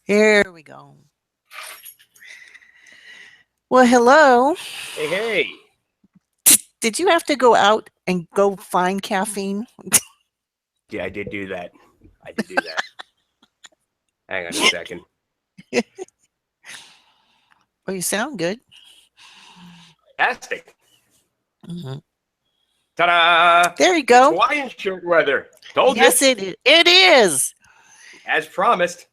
Here we go. Well, hello. Hey, hey. Did you have to go out and go find caffeine? Yeah, I did do that. I did do that. Hang on a second. Well, you sound good. Fantastic. Mhm. Ta-da! There you It's go. Hawaiian shirt weather. Told you. Yes, it is. As promised.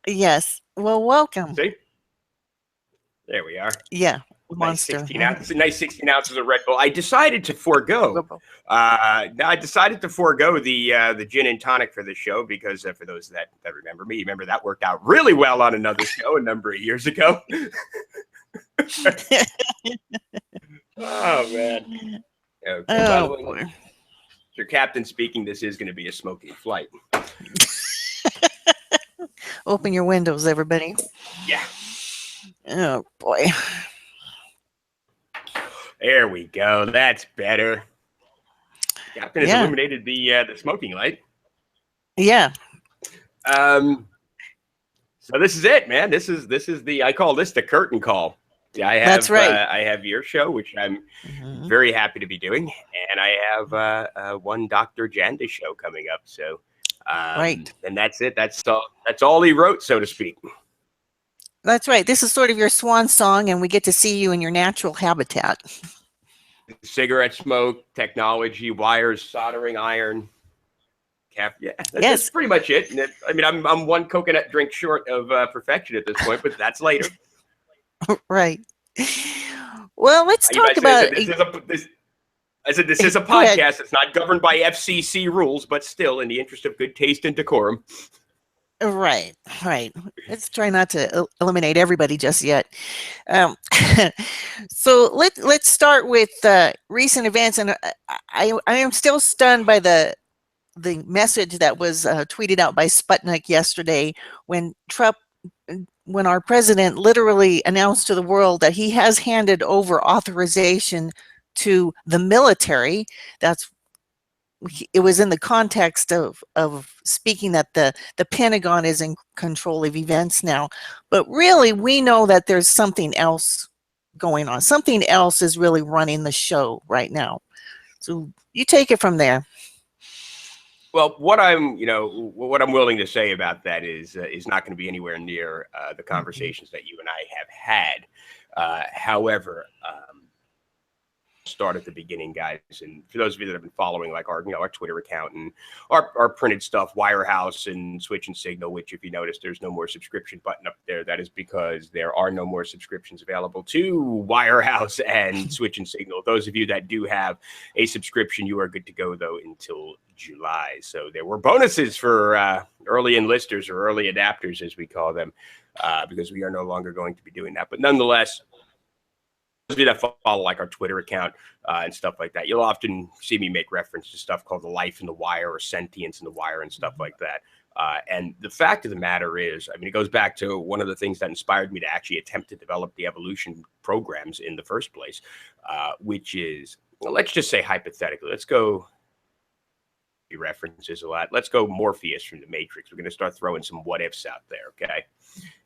Yes. Well, welcome. See? There we are. Yeah, Nice monster. 16 ounces. Nice 16 ounces of Red Bull. I decided to forego. Rubble. The gin and tonic for this show because for those that remember me, remember that worked out really well on another show a number of years ago. Oh man. Okay. By the Oh way, boy. your captain speaking. This is going to be a smoking flight. Open your windows, everybody. Yeah. Oh boy. There we go. That's better. Captain has Yeah. illuminated the smoking light. Yeah. So this is it, man. This is the I call this the curtain call. That's right. I have your show, which I'm Mhm. very happy to be doing, and I have one Dr. Janda show coming up. So Right. and that's it. That's all he wrote, so to speak. That's right. This is sort of your swan song, and we get to see you in your natural habitat. Cigarette smoke, technology, wires, soldering iron. Yeah, that's Yes. pretty much it. And I mean, I'm one coconut drink short of perfection at this point, but that's later. Right. Well, let's You might talk say about. this is a Go ahead. podcast. It's not governed by FCC rules, but still, in the interest of good taste and decorum. Right, right. Let's try not to eliminate everybody just yet. Um, so let's start with recent events, and I am still stunned by the message that was tweeted out by Sputnik yesterday when when our president literally announced to the world that he has handed over authorization to the military. That's it was in the context of speaking that the Pentagon is in control of events now, but really we know that there's something else going on. Something else is really running the show right now. So you take it from there. Well, what I'm willing to say about that is not going to be anywhere near the conversations that you and I have had. However, start at the beginning, guys. And for those of you that have been following, like our Twitter account and our printed stuff, Wirehouse and Switch and Signal, which if you notice, there's no more subscription button up there. That is because there are no more subscriptions available to Wirehouse and Switch and Signal. Those of you that do have a subscription, you are good to go though until July. So there were bonuses for early enlisters or early adapters, as we call them, because we are no longer going to be doing that. But nonetheless, those of you that follow like our Twitter account and stuff like that, you'll often see me make reference to stuff called the life in the wire or sentience in the wire and stuff like that. And the fact of the matter is, I mean, it goes back to one of the things that inspired me to actually attempt to develop the evolution programs in the first place, which is, well, let's just say hypothetically, let's go references a lot. Let's go Morpheus from the Matrix. We're going to start throwing some what ifs out there. Okay.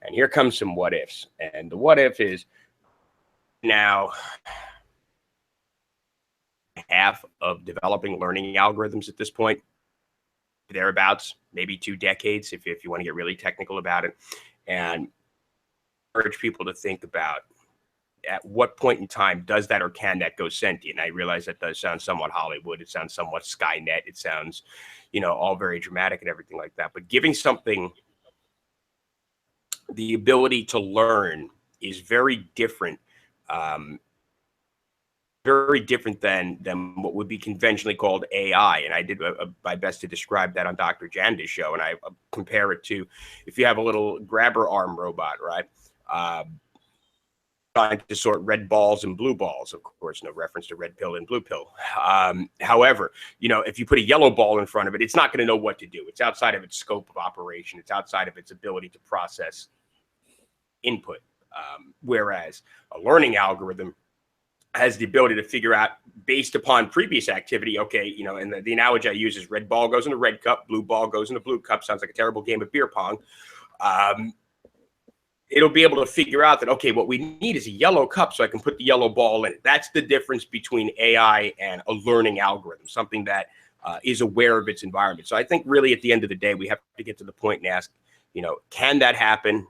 And here comes some what ifs. And the what if is, now half of developing learning algorithms at this point, thereabouts, maybe 2 decades if you want to get really technical about it, and urge people to think about at what point in time does that or can that go sentient. I realize that does sound somewhat Hollywood. It sounds somewhat Skynet. It sounds, all very dramatic and everything like that. But giving something the ability to learn is very different than what would be conventionally called AI. And I did my best to describe that on Dr. Janda's show. And I compare it to if you have a little grabber arm robot, right? Trying to sort red balls and blue balls, of course, no reference to red pill and blue pill. However, if you put a yellow ball in front of it, it's not going to know what to do. It's outside of its scope of operation. It's outside of its ability to process input. Whereas a learning algorithm has the ability to figure out based upon previous activity, okay, and the analogy I use is red ball goes in a red cup, blue ball goes in a blue cup. Sounds like a terrible game of beer pong. it'll be able to figure out that, okay, what we need is a yellow cup so I can put the yellow ball in it. That's the difference between AI and a learning algorithm, something that is aware of its environment. So I think really at the end of the day, we have to get to the point and ask, can that happen?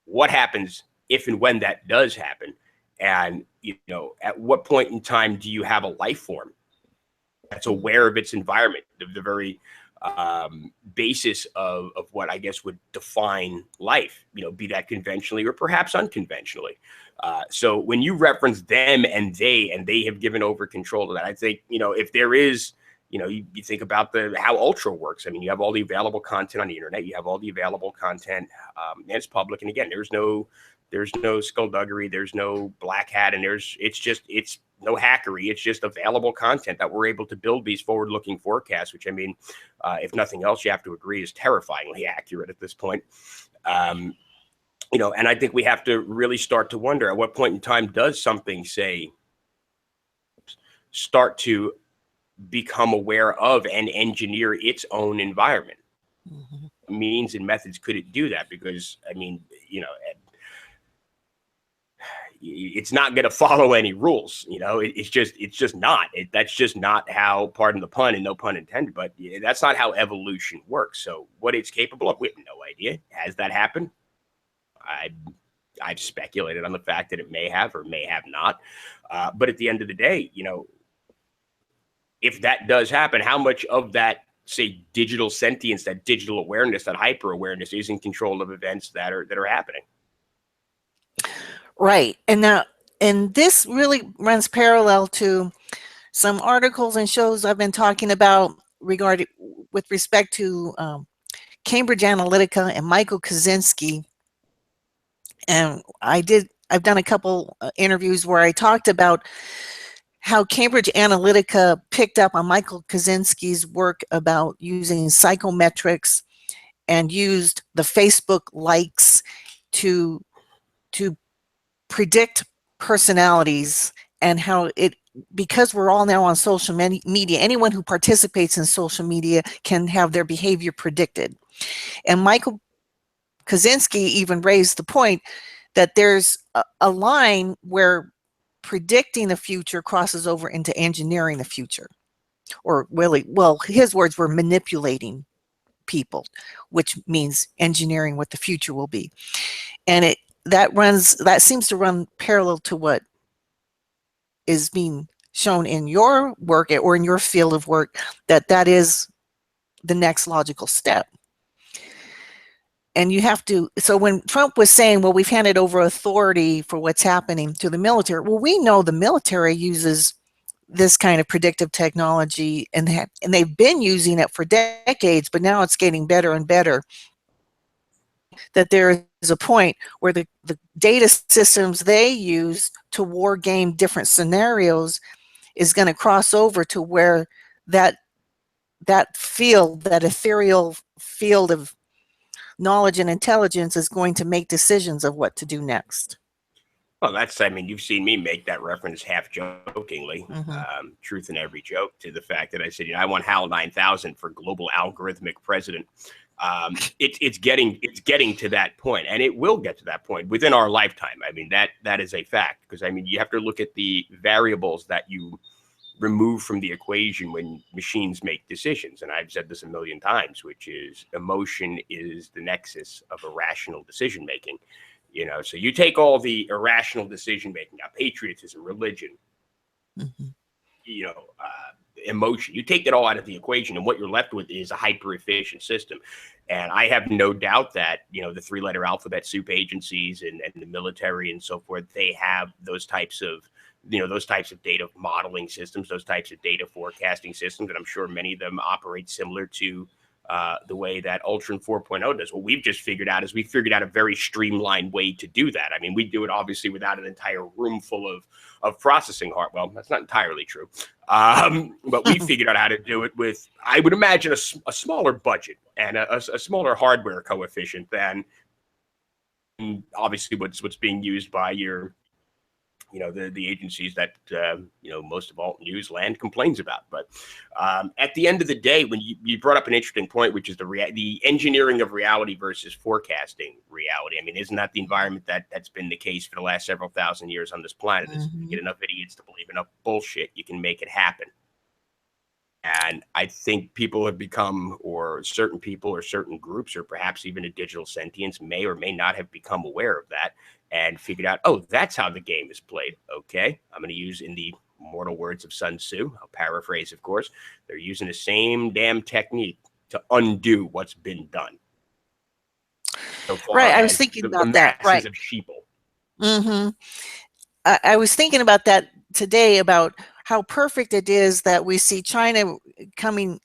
What happens if and when that does happen? And, at what point in time do you have a life form that's aware of its environment, the very basis of what I guess would define life, be that conventionally or perhaps unconventionally. So when you reference them and they have given over control to that, I think, if there is, you think about how Ultra works. I mean, you have all the available content on the internet, you have all the available content, and it's public. And again, there's no skullduggery, there's no black hat, and it's no hackery. It's just available content that we're able to build these forward-looking forecasts, which, I mean, if nothing else, you have to agree is terrifyingly accurate at this point. And I think we have to really start to wonder, at what point in time does something, say, start to become aware of and engineer its own environment? Mm-hmm. Means and methods could it do that? Because, I mean, it's not going to follow any rules. It's just not. That's just not how, pardon the pun and no pun intended, but that's not how evolution works. So what it's capable of, we have no idea. Has that happened? I've speculated on the fact that it may have or may have not. But at the end of the day, if that does happen, how much of that, say, digital sentience, that digital awareness, that hyper awareness is in control of events that are happening? Right. And this really runs parallel to some articles and shows I've been talking about with respect to Cambridge Analytica and Michael Kaczynski. And I've done a couple interviews where I talked about how Cambridge Analytica picked up on Michael Kaczynski's work about using psychometrics and used the Facebook likes to predict personalities, and how because we're all now on social media, anyone who participates in social media can have their behavior predicted. And Michael Kaczynski even raised the point that there's a line where predicting the future crosses over into engineering the future, or really, well, his words were manipulating people, which means engineering what the future will be. And that seems to run parallel to what is being shown in your work or in your field of work, that is the next logical step. And you have to, so when Trump was saying, well, we've handed over authority for what's happening to the military, well, we know the military uses this kind of predictive technology, and they've been using it for decades, but now it's getting better and better. That there is a point where the data systems they use to war game different scenarios is going to cross over to where that field, that ethereal field of knowledge and intelligence, is going to make decisions of what to do next. Well, I mean, you've seen me make that reference half jokingly, truth in every joke, to the fact that I said, I want HAL 9000 for global algorithmic president. It's getting to that point, and it will get to that point within our lifetime. I mean, that is a fact, because I mean, you have to look at the variables that you remove from the equation when machines make decisions. And I've said this a million times, which is emotion is the nexus of irrational decision making. So you take all the irrational decision making, now patriotism, religion, emotion, you take that all out of the equation, and what you're left with is a hyper efficient system. And I have no doubt that, the 3-letter alphabet soup agencies and the military and so forth, they have those types of data modeling systems, those types of data forecasting systems. And I'm sure many of them operate similar to the way that Ultron 4.0 does. What we've just figured out is we figured out a very streamlined way to do that. I mean, we do it obviously without an entire room full of processing hardware. Well, that's not entirely true. But we figured out how to do it with, I would imagine, a smaller budget and a smaller hardware coefficient than obviously what's being used by your the agencies that most of all news land complains about. But at the end of the day, when you brought up an interesting point, which is the engineering of reality versus forecasting reality. I mean, isn't that the environment that's been the case for the last several thousand years on this planet? Is you get enough idiots to believe enough bullshit, you can make it happen. And I think people have become, or certain people or certain groups, or perhaps even a digital sentience may or may not have become aware of that and figured out, oh, that's how the game is played. Okay, I'm going to use, in the immortal words of Sun Tzu, I'll paraphrase, of course, they're using the same damn technique to undo what's been done. So far Right. I was as thinking the about that. masses Right. of sheeple. hmm I was thinking about that today, about how perfect it is that we see China coming,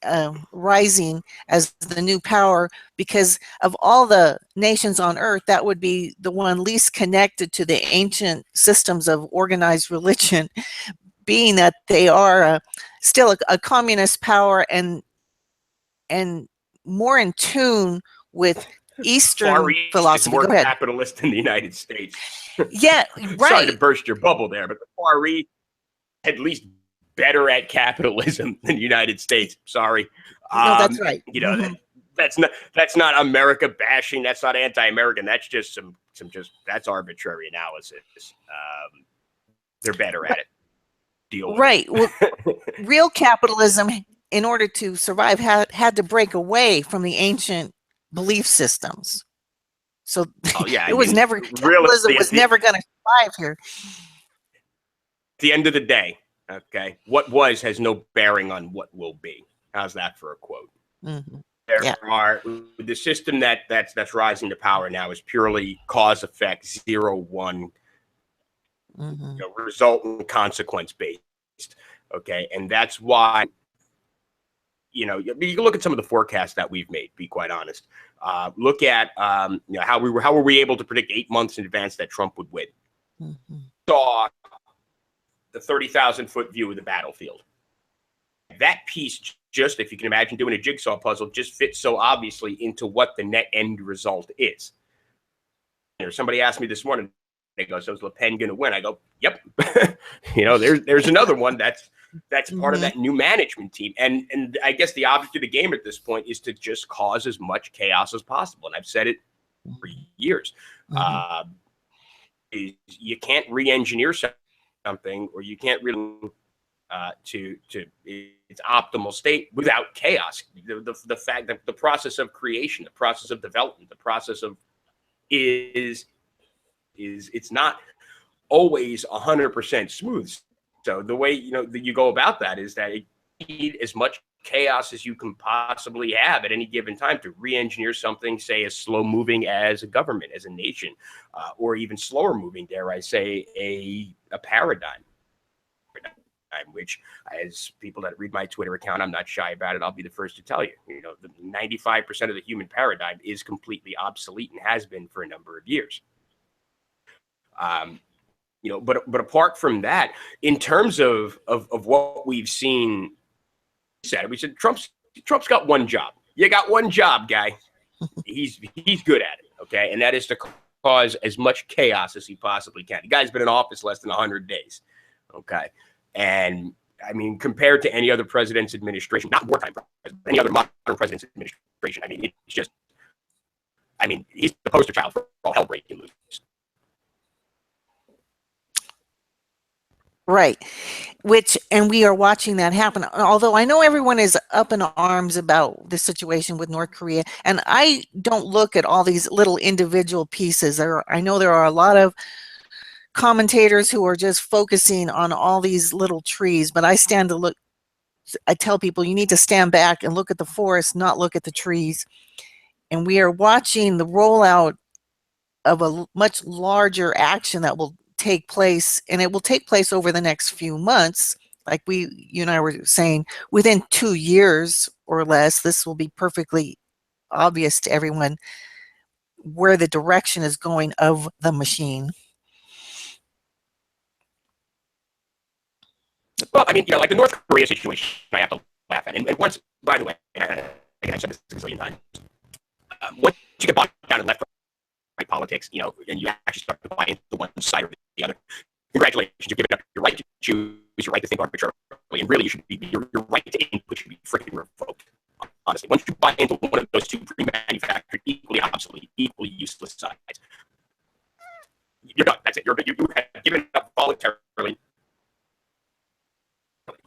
rising as the new power, because of all the nations on earth, that would be the one least connected to the ancient systems of organized religion, being that they are still a communist power, and more in tune with Far Eastern East is philosophy. more Go ahead. capitalist than the United States. Yeah, Sorry to right. burst your bubble there, but the Far East at least better at capitalism than the United States. Sorry, No, that's right. that's not America bashing. That's not anti-American. That's just some just that's arbitrary analysis. They're better at it. Deal with Right. Well, it. real capitalism, in order to survive, had to break away from the ancient belief systems. So Oh yeah, I it was mean, never, really, capitalism was never going to survive here. at the end of the day, okay, what was has no bearing on what will be. How's that for a quote? hmm There Yeah. are the system that's rising to power now is purely cause effect 0-1 hmm result and consequence based. Okay, and that's why you can look at some of the forecasts that we've made. Be quite honest. Look at how were we able to predict 8 months in advance that Trump would win? hmm Saw the 30,000-foot view of the battlefield. That piece, just if you can imagine doing a jigsaw puzzle, just fits so obviously into what the net end result is. Somebody asked me this morning, they go, "So is Le Pen going to win?" I go, "Yep." There's another one that's part of hmm that new management team, and I guess the object of the game at this point is to just cause as much chaos as possible. And I've said it for years. hmm Is you can't re-engineer something, or you can't really to its optimal state without chaos. The fact that the process of creation, the process of development, the process of is it's not always 100% smooth. So the way that you go about that is that you need as much chaos as you can possibly have at any given time to re-engineer something, say as slow moving as a government, as a nation, or even slower moving, dare I say, a paradigm. Which, as people that read my Twitter account, I'm not shy about it. I'll be the first to tell you. 95% of the human paradigm is completely obsolete and has been for a number of years. But apart from that, in terms of what we've seen, we said Trump's got one job. You got one job, guy. He's good at it, okay, and that is to cause as much chaos as he possibly can. The guy's been in office less than 100 days, okay, and I mean, compared to any other president's administration, not wartime president, any other modern president's administration, I mean, it's just, I mean, he's the poster child for all hell breaking loose. Right. And we are watching that happen. Although I know everyone is up in arms about the situation with North Korea, and I don't look at all these little individual pieces. I know there are a lot of commentators who are just focusing on all these little trees, but I tell people, you need to stand back and look at the forest, not look at the trees. And we are watching the rollout of a much larger action that will take place, and it will take place over the next few months. Like you and I were saying, within 2 years or less, this will be perfectly obvious to everyone where the direction is going of the machine. Well, I mean, like the North Korea situation, I have to laugh at. And once, by the way, I've said this a zillion times, once you get bogged down in left right politics, and you actually start to buy into one side or the other, congratulations, you've given up your right to choose, your right to think arbitrarily, and really you should be your right to input should be freaking revoked. Honestly, once you buy into one of those two pre-manufactured, equally obsolete, equally useless sides, you're done. That's it. You have given up voluntarily.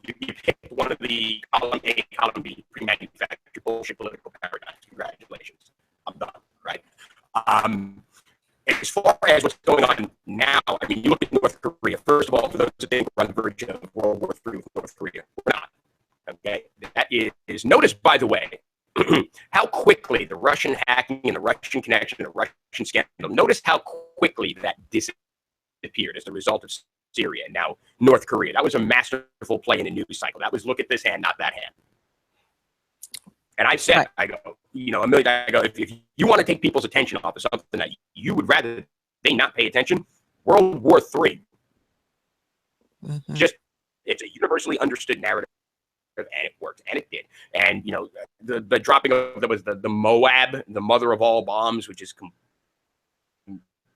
You pick one of the column A, column B pre-manufactured bullshit political paradigms. Congratulations, I'm done. Right. As far as what's going on now, I mean, you look at North Korea. First of all, for those that think we're on the verge of World War III with North Korea, we're not. Okay, that is. Notice, by the way, how quickly the Russian hacking and the Russian connection and the Russian scandal. Notice how quickly that disappeared as a result of Syria. Now, North Korea. That was a masterful play in the news cycle. That was look at this hand, not that hand. And I've said, I go, a million times, I go, if you want to take people's attention off of something that you would rather they not pay attention, World War III. Just, it's a universally understood narrative, and it worked, and it did. And, the dropping of, there was the Moab, the mother of all bombs, which is,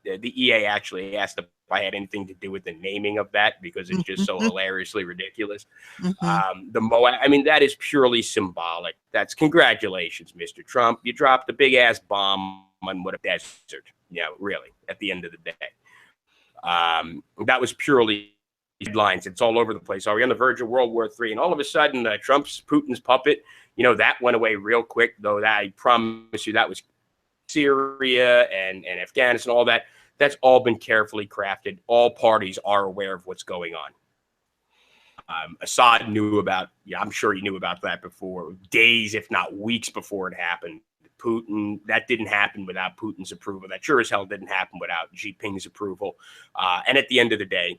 the EA actually asked if I had anything to do with the naming of that because it's just so hilariously ridiculous. The Moab, I mean, that is purely symbolic. That's congratulations, Mr. Trump. You dropped a big ass bomb on what a desert. Really, at the end of the day. That was purely headlines. It's all over the place. Are we on the verge of World War III? And all of a sudden, Putin's puppet, that went away real quick, though that, I promise you, that was Syria and Afghanistan, all that. That's all been carefully crafted. All parties are aware of what's going on. Assad knew about, I'm sure he knew about that before, days, if not weeks before it happened. Putin, that didn't happen without Putin's approval. That sure as hell didn't happen without Xi Jinping's approval. And at the end of the day,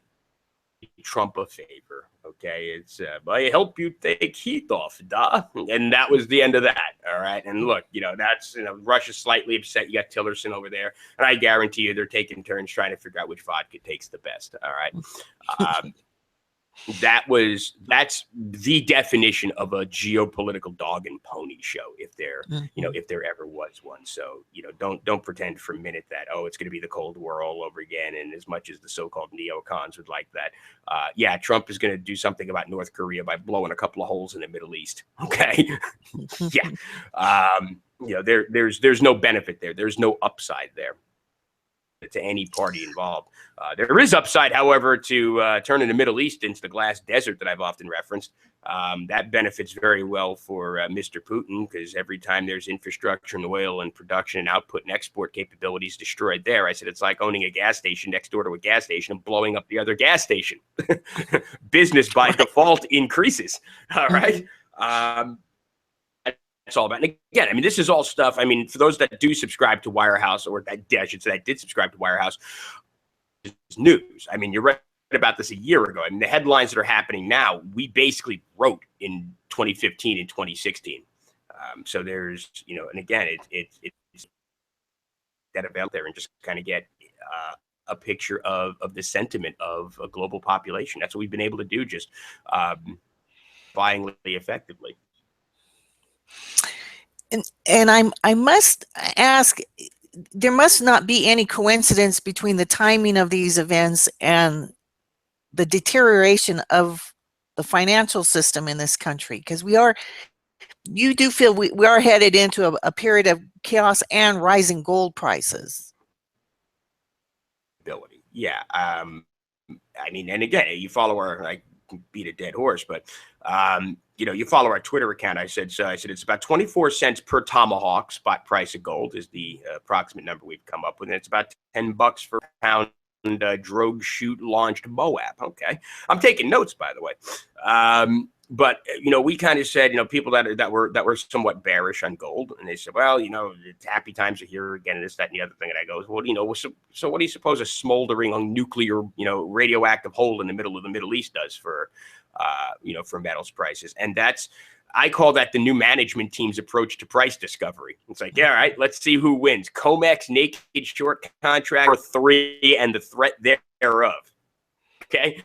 Trump a favor. Okay, it's I help you take heat off, da, and that was the end of that. All right, and look, that's Russia's slightly upset. You got Tillerson over there, and I guarantee you they're taking turns trying to figure out which vodka tastes the best. All right, that's the definition of a geopolitical dog and pony show, if there if there ever was one. So don't pretend for a minute that it's going to be the Cold War all over again. And as much as the so-called neocons would like that, Trump is going to do something about North Korea by blowing a couple of holes in the Middle East. Okay, there's no benefit there. There's no upside there to any party involved. There is upside, however, to turning the Middle East into the glass desert that I've often referenced. That benefits very well for Mr. Putin, because every time there's infrastructure and oil and production and output and export capabilities destroyed there, I said it's like owning a gas station next door to a gas station and blowing up the other gas station. Business by default increases. All right. It's all about. And again, I mean, this is all stuff. I mean, for those that do subscribe to Wirehouse, or that I should say, that did subscribe to Wirehouse, it's news. I mean, you read about this a year ago. I mean, the headlines that are happening now, we basically wrote in 2015 and 2016. So there's, and again, it's that available there and just kind of get a picture of the sentiment of a global population. That's what we've been able to do, just violently effectively. And I must ask, there must not be any coincidence between the timing of these events and the deterioration of the financial system in this country, because you do feel we are headed into a period of chaos and rising gold prices. Yeah. I mean, and again, you follow I beat a dead horse, but you follow our Twitter account. I said it's about 24 cents per tomahawk spot price of gold is the approximate number we've come up with, and it's about $10 for a pound drogue shoot launched Moab. Okay, I'm taking notes, by the way. But we kind of said, people that were somewhat bearish on gold, and they said, well, it's happy times are here again, and this, that, and the other thing. And I go, well, so what do you suppose a smoldering nuclear, radioactive hole in the middle of the Middle East does for, for metals prices? And I call that the new management team's approach to price discovery. It's like, all right, let's see who wins. COMEX naked short contract for 3 and the threat thereof. Okay.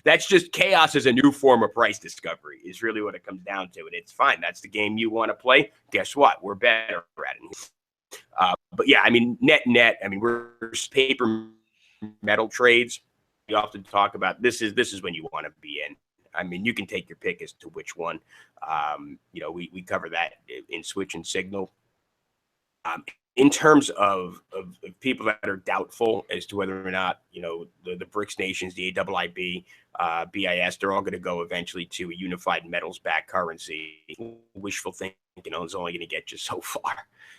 That's just chaos as a new form of price discovery is really what it comes down to. And it's fine. That's the game you want to play. Guess what? We're better at it. But yeah, I mean, net, I mean, we're paper metal trades. we often talk about, this is when you want to be in. I mean, you can take your pick as to which one. We cover that in Switch and Signal. In terms of people that are doubtful as to whether or not, the BRICS nations, the AIIB, BIS, they're all going to go eventually to a unified metals-backed currency. Wishful thinking, is only going to get you so far.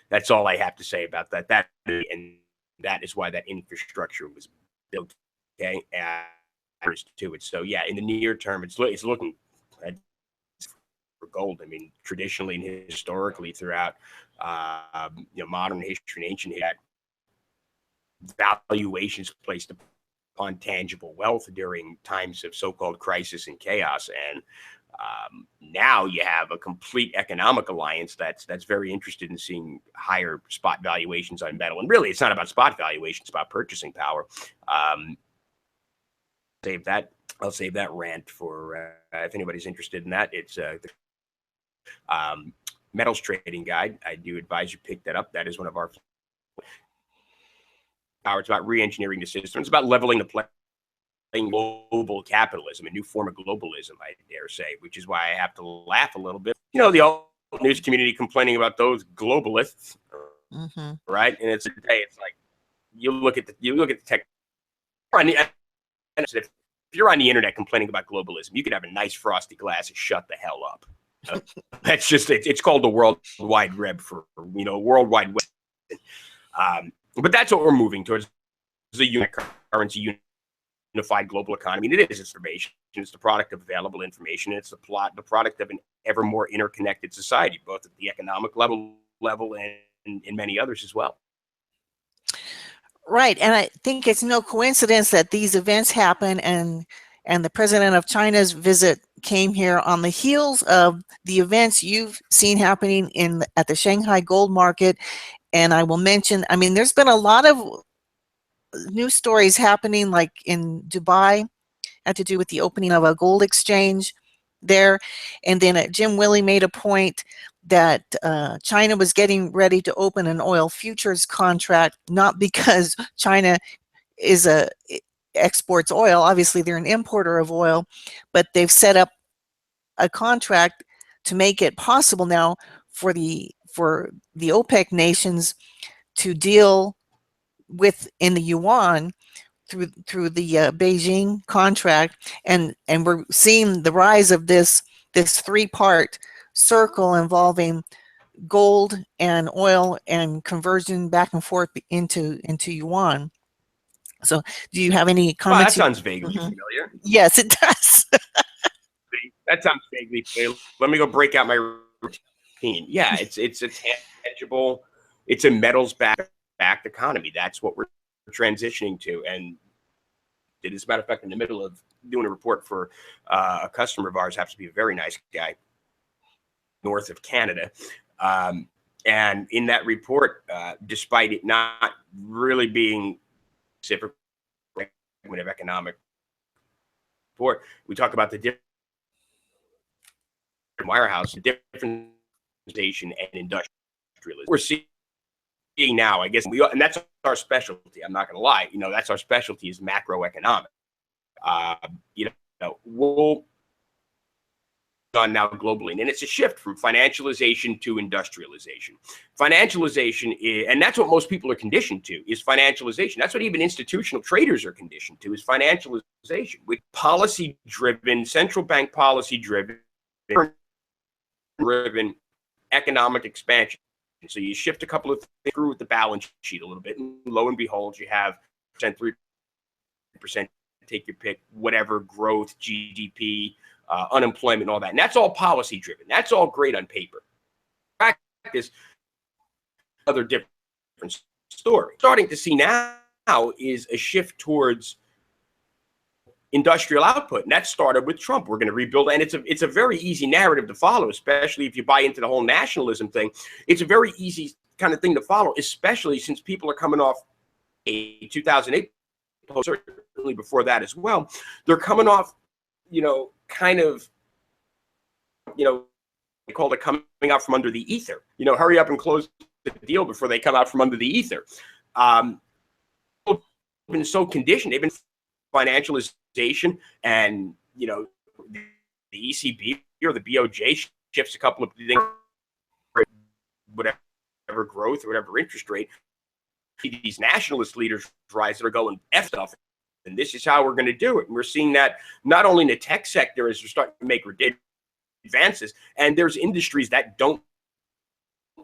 That's all I have to say about that. And that is why that infrastructure was built. Okay, to it. So yeah, in the near term, it's looking for gold. I mean, traditionally and historically throughout modern history and ancient history, valuations placed upon tangible wealth during times of so-called crisis and chaos. And now you have a complete economic alliance that's very interested in seeing higher spot valuations on metal. And really, it's not about spot valuations; it's about purchasing power. I'll save that rant for if anybody's interested in that. It's the metals trading guide. I do advise you pick that up. That is one of our power. It's about re-engineering the system. It's about leveling the playing global capitalism, a new form of globalism, I dare say, which is why I have to laugh a little bit. The old news community complaining about those globalists, right? And it's like you look at the tech. If you're on the internet complaining about globalism, you could have a nice frosty glass and shut the hell up. That's just it's called the World Wide Web for World Wide Web. But that's what we're moving towards: a unique currency, unified global economy. And it is information. It's the product of available information. And it's the product of an ever more interconnected society, both at the economic level and in many others as well. Right, and I think it's no coincidence that these events happen, and the president of China's visit came here on the heels of the events you've seen happening at the Shanghai gold market. And I will mention, I mean, there's been a lot of news stories happening, like in Dubai, had to do with the opening of a gold exchange there. And then Jim Willey made a point that China was getting ready to open an oil futures contract, not because China exports oil. Obviously, they're an importer of oil, but they've set up a contract to make it possible now for the OPEC nations to deal in the yuan through the Beijing contract, and we're seeing the rise of this three-part circle involving gold and oil and conversion back and forth into yuan. So, do you have any comments? That sounds vaguely familiar. Yes, it does. That sounds vaguely familiar. Let me go break out my routine. Yeah, it's a tangible, it's a metals-backed economy. That's what we're transitioning to. And as a matter of fact, in the middle of doing a report for a customer of ours, happens to be a very nice guy north of Canada. And in that report, despite it not really being specific of economic report, we talk about the different wirehouse, the different station and industrialism. We're seeing now, I guess, and that's our specialty. I'm not going to lie. That's our specialty is macroeconomic. We'll on now globally, and it's a shift from financialization to industrialization. Financialization and that's what most people are conditioned to, is financialization. That's what even institutional traders are conditioned to, is financialization, with policy-driven, central bank policy-driven economic expansion. So you shift a couple of things through with the balance sheet a little bit, and lo and behold, you have 3%, take your pick, whatever, growth, GDP, unemployment, and all that. And that's all policy driven. That's all great on paper. Practice, other different story. Starting to see now is a shift towards industrial output, and that started with Trump. We're going to rebuild, and it's a very easy narrative to follow, especially if you buy into the whole nationalism thing. It's a very easy kind of thing to follow, especially since people are coming off a 2008, certainly before that as well. They're coming off, kind of, they called it coming out from under the ether. Hurry up and close the deal before they come out from under the ether. Been so conditioned, they've been financialization, and the ECB or the BOJ shifts a couple of things, whatever growth or whatever interest rate, these nationalist leaders rise that are going F stuff, and this is how we're going to do it. And we're seeing that not only in the tech sector as we're starting to make advances, and there's industries that don't,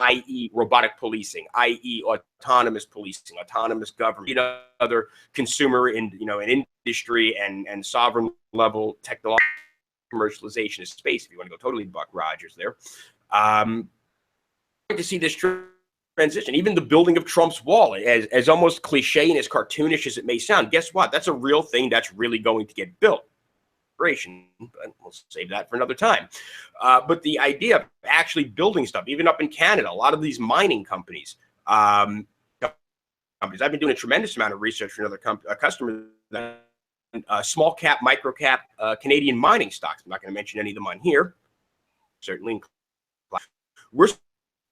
i.e. robotic policing, i.e. autonomous policing, autonomous government, other consumer in industry and sovereign level technological commercialization of space, if you want to go totally Buck Rogers there. To see this transition, even the building of Trump's wall, as almost cliche and as cartoonish as it may sound, guess what? That's a real thing that's really going to get built. But we'll save that for another time. But the idea of actually building stuff, even up in Canada, a lot of these mining companies, I've been doing a tremendous amount of research for another customer, small cap, micro cap Canadian mining stocks. I'm not going to mention any of them on here. Certainly, we're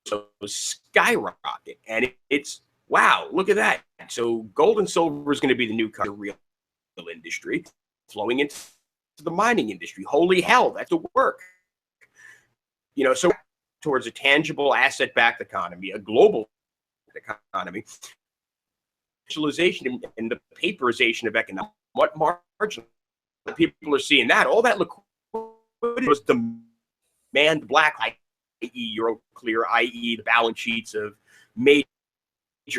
so skyrocket, and it's wow, look at that. So gold and silver is going to be the new real industry, flowing into the mining industry. Holy hell, that's the work. So towards a tangible asset-backed economy, a global economy, digitalization and the paperization of economics. What margin people are seeing that all that liquidity was demand black, i.e. Euroclear, i.e. the balance sheets of major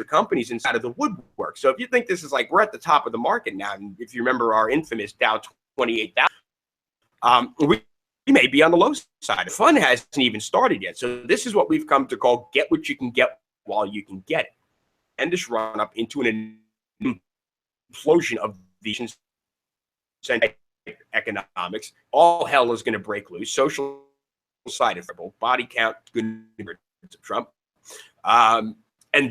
companies inside of the woodwork. So if you think this is like we're at the top of the market now, and if you remember our infamous Dow 28,000, we may be on the low side. The fun hasn't even started yet. So this is what we've come to call get what you can get while you can get it. And this run up into an implosion of the economics. All hell is going to break loose. Social side of body count, good Trump. And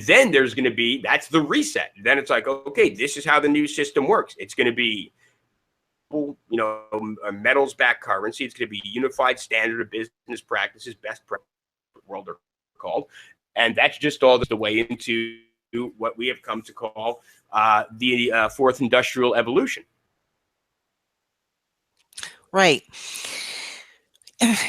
then there's going to be, that's the reset. Then it's like, okay, this is how the new system works. It's going to be, a metals-backed currency. It's going to be unified standard of business practices, best practices, world are called. And that's just all the way into what we have come to call the fourth industrial evolution. Right.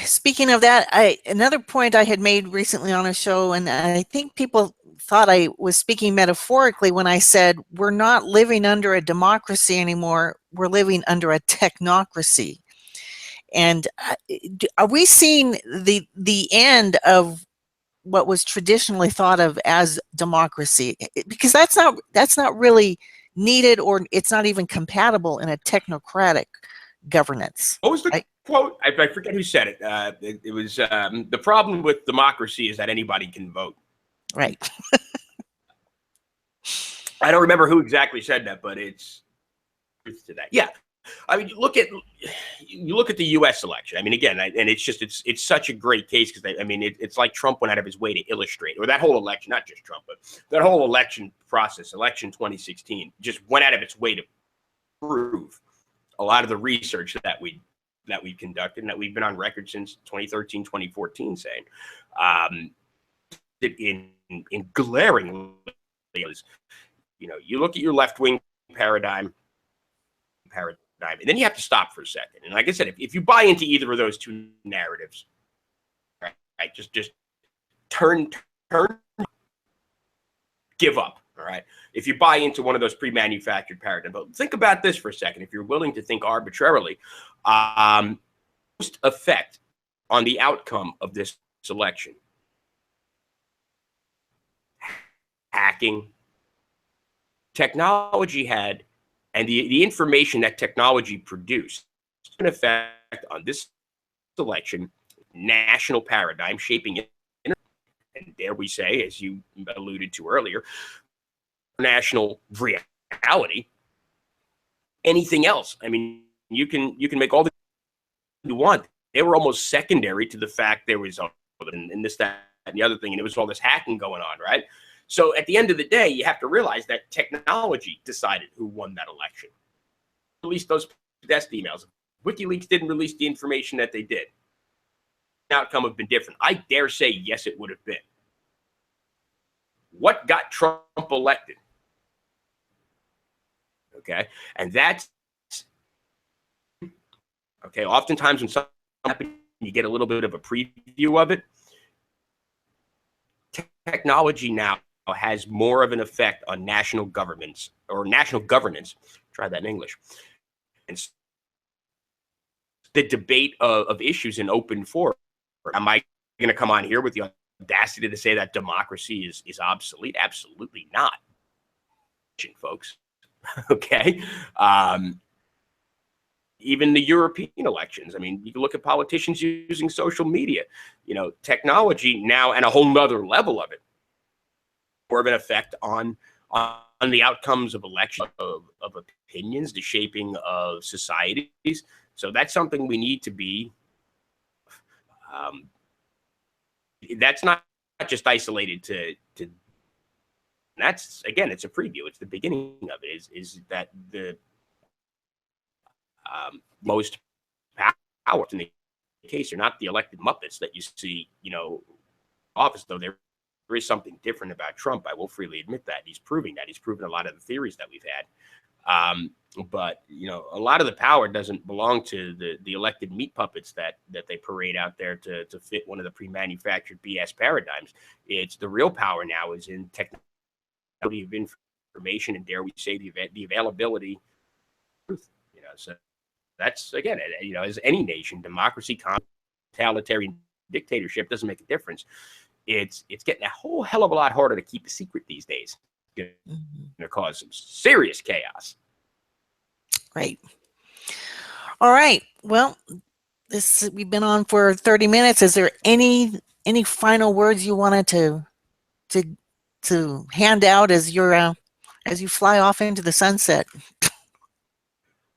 Speaking of that, another point I had made recently on a show, and I think people thought I was speaking metaphorically when I said we're not living under a democracy anymore, we're living under a technocracy. And are we seeing the end of what was traditionally thought of as democracy? Because that's not really needed, or it's not even compatible in a technocratic governance. What was the quote? I forget who said it. It was the problem with democracy is that anybody can vote. Right. I don't remember who exactly said that, but it's truth to that. Yeah. I mean, you look at the U.S. election. I mean, again, and it's such a great case because it's like Trump went out of his way to illustrate, or that whole election, not just Trump, but that whole election process, election 2016, just went out of its way to prove a lot of the research that we conducted and that we've been on record since 2013, 2014, saying in glaring ways. You look at your left-wing paradigm, and then you have to stop for a second. And like I said, if you buy into either of those two narratives, right, just turn, give up. All right. If you buy into one of those pre-manufactured paradigms, but think about this for a second. If you're willing to think arbitrarily, most effect on the outcome of this election, hacking, technology had, and the information that technology produced, an effect on this election, national paradigm shaping it. And dare we say, as you alluded to earlier, national reality. Anything else? I mean, you can make all the you want. They were almost secondary to the fact there was and this, that, and the other thing, and it was all this hacking going on, right? So at the end of the day, you have to realize that technology decided who won that election. Released those test emails. WikiLeaks didn't release the information that they did. The outcome have been different. I dare say, yes, it would have been. What got Trump elected? Okay, and that's Okay, oftentimes when something happens, you get a little bit of a preview of it. Technology now has more of an effect on national governments or national governance. Try that in English. And the debate of issues in open forum. Am I going to come on here with the audacity to say that democracy is obsolete? Absolutely not, folks. Okay. Even the European elections. I mean, you can look at politicians using social media, technology now, and a whole nother level of it, more of an effect on the outcomes of elections, of opinions, the shaping of societies. So that's something we need to be. Um, that's not just isolated to. That's, again, it's a preview. It's the beginning of it. Is that the most power in the case are not the elected Muppets that you see, office, though there is something different about Trump. I will freely admit that. He's proving that. He's proven a lot of the theories that we've had. But a lot of the power doesn't belong to the elected meat puppets that they parade out there to fit one of the pre-manufactured BS paradigms. It's the real power now is in technology of information, and dare we say the availability of truth. So that's, again, as any nation, democracy, totalitarian dictatorship, doesn't make a difference. It's getting a whole hell of a lot harder to keep a secret these days. It's going to cause some serious chaos. Right. All right. Well, we've been on for 30 minutes. Is there any final words you wanted to hand out as you fly off into the sunset?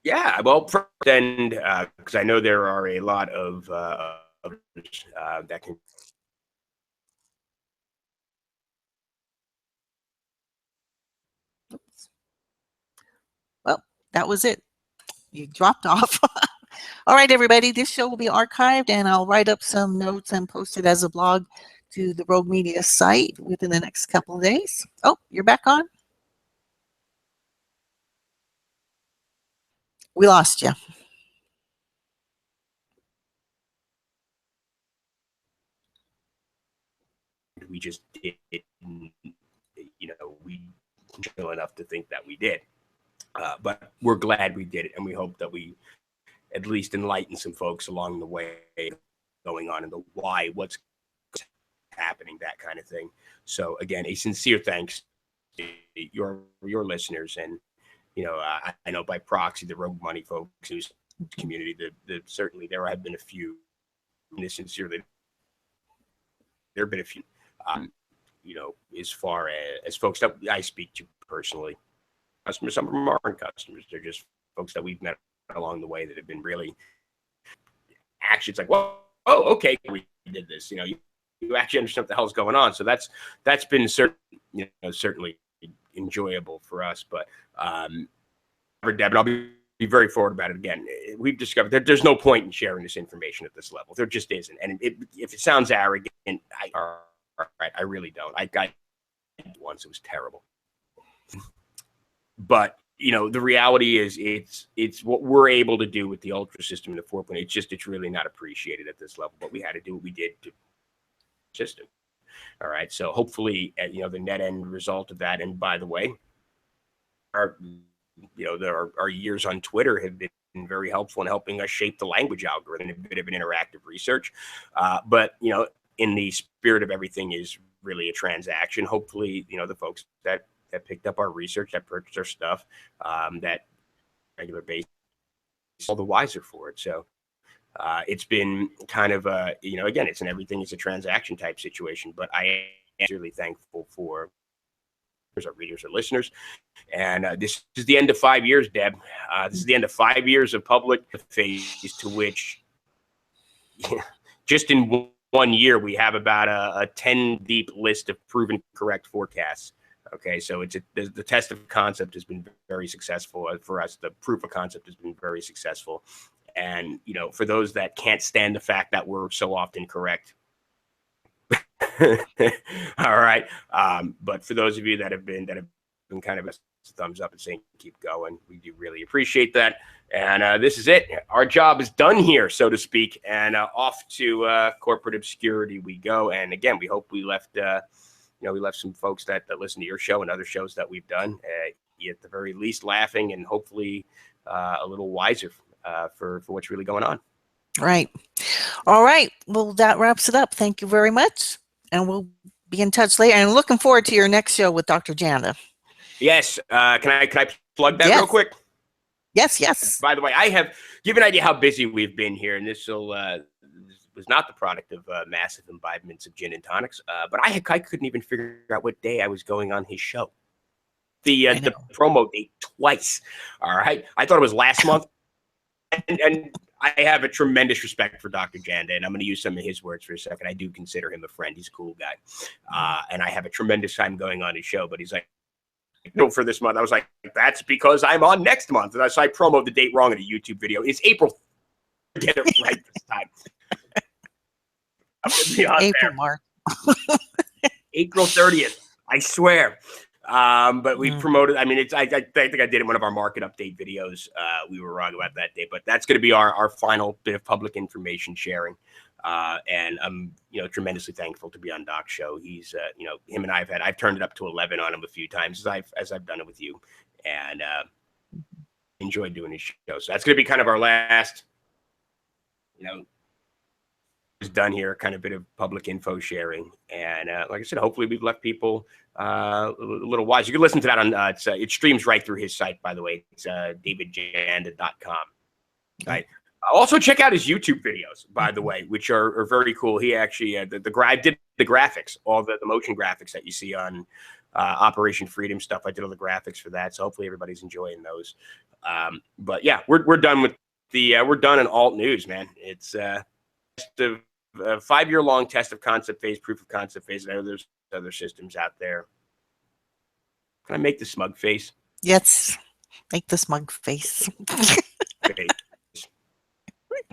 Yeah, well, then, because I know there are a lot of that can. Well, that was it. You dropped off. All right, everybody. This show will be archived, and I'll write up some notes and post it as a blog to the Rogue Media site within the next couple of days. Oh, you're back on? We lost you. We just didn't, we chill enough to think that we did. But we're glad we did it, and we hope that we at least enlighten some folks along the way going on and the why, what's happening, that kind of thing. So again, a sincere thanks to your listeners, and I know by proxy the Rogue Money folks whose community, certainly there have been a few. Sincerely, there have been a few. As far as folks that I speak to personally, customers, some of them aren't customers. They're just folks that we've met along the way that have been really actually, it's like, well, oh, okay, we did this. You actually understand what the hell's going on. So that's been certainly enjoyable for us. But Deb, I'll be very forward about it again. We've discovered that there's no point in sharing this information at this level. There just isn't. And if it sounds arrogant, I really don't. I got once, it was terrible. But the reality is it's what we're able to do with the Ultra system and the 4.0. It's really not appreciated at this level, but we had to do what we did to system. All right. So hopefully, the net end result of that. And by the way, our years on Twitter have been very helpful in helping us shape the language algorithm, a bit of an interactive research. But in the spirit of everything is really a transaction. Hopefully, the folks that picked up our research, that purchased our stuff, that regular basis, all the wiser for it. So it's been kind of again, it's an everything is a transaction type situation. But I am really thankful for our readers, our listeners, and this is the end of 5 years, Deb. This is the end of 5 years of public phase, to which just in 1 year we have about a 10 deep list of proven correct forecasts. Okay, so the test of concept has been very successful for us. The proof of concept has been very successful, and for those that can't stand the fact that we're so often correct, all right. But for those of you that have been kind of thumbs up and saying keep going. We do really appreciate that. And this is it. Our job is done here, so to speak. And off to corporate obscurity we go. And again, we hope we left we left some folks that listen to your show and other shows that we've done, at the very least, laughing and hopefully a little wiser for what's really going on. Right. All right. Well, that wraps it up. Thank you very much. And we'll be in touch later. And looking forward to your next show with Dr. Janda. Yes. Can I plug that real quick? Yes. By the way, I have give an idea how busy we've been here, and this was not the product of massive imbibements of gin and tonics, but I couldn't even figure out what day I was going on his show. The promo date twice. All right, I thought it was last month, and I have a tremendous respect for Dr. Janda, and I'm going to use some of his words for a second. I do consider him a friend. He's a cool guy, and I have a tremendous time going on his show. But he's like, no, for this month. I was like, that's because I'm on next month, and so I promoted the date wrong in a YouTube video. It's April. Get it right this time. April, Mark. April 30th. I swear. But we promoted. I mean, I think I did it in one of our market update videos. We were wrong about that day, but that's going to be our final bit of public information sharing. And I'm, tremendously thankful to be on Doc's show. He's, him and I've turned it up to 11 on him a few times as I've done it with you, and enjoyed doing his show. So that's going to be kind of our last, is done here, kind of bit of public info sharing. And like I said, hopefully we've left people a little wise. You can listen to that on it streams right through his site, by the way. It's davidjanda.com. Right. Also check out his YouTube videos, by the way, which are very cool. He actually I did the graphics, all the motion graphics that you see on Operation Freedom stuff. I did all the graphics for that, so hopefully everybody's enjoying those. But yeah, we're done with we're done in alt news, man. It's a 5-year-long test of concept phase, proof of concept phase. I know there's other systems out there. Can I make the smug face? Yes, make the smug face. Okay.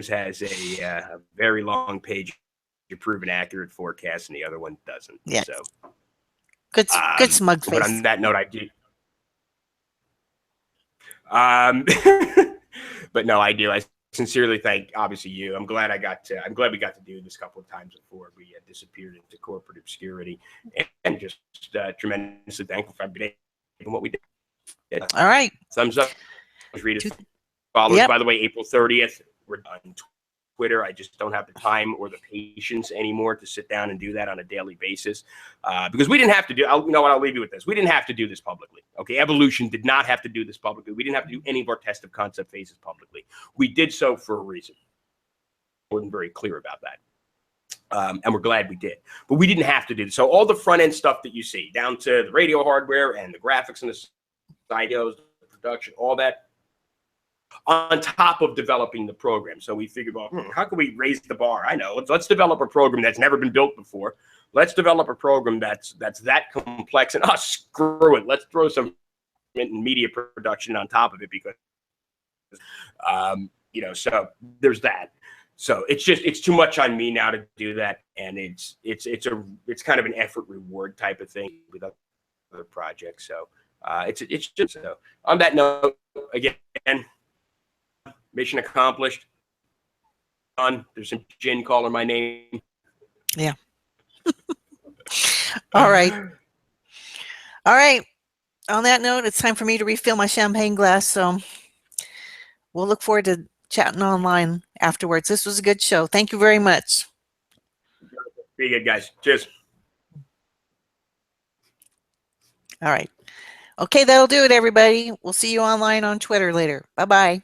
Has a very long page of proven accurate forecast, and the other one doesn't. Yeah. So good smug face. But on that note, I do. But no, I do. I sincerely thank, obviously, you. I'm glad we got to do this a couple of times before we disappeared into corporate obscurity, and just tremendously thankful for everything and what we did. All right. Thumbs up. Read us. Follow us, by the way, April 30th. We're on Twitter. I just don't have the time or the patience anymore to sit down and do that on a daily basis, because we didn't have to do. I'll leave you with this. We didn't have to do this publicly. Okay, Evolution did not have to do this publicly. We didn't have to do any of our test of concept phases publicly. We did so for a reason. I wasn't very clear about that, and we're glad we did. But we didn't have to do this. So all the front end stuff that you see, down to the radio hardware and the graphics and the videos, the production, all that, on top of developing the program. So we figured, well, how can we raise the bar? I know. Let's develop a program that's never been built before. Let's develop a program that's that complex, and screw it. Let's throw some media production on top of it, because so there's that. So it's too much on me now to do that, and it's kind of an effort reward type of thing with other projects. So it's just so. On that note, again, mission accomplished. Done. There's some gin calling my name. Yeah. All right. On that note, it's time for me to refill my champagne glass. So we'll look forward to chatting online afterwards. This was a good show. Thank you very much. Be good, guys. Cheers. All right. Okay, that'll do it, everybody. We'll see you online on Twitter later. Bye-bye.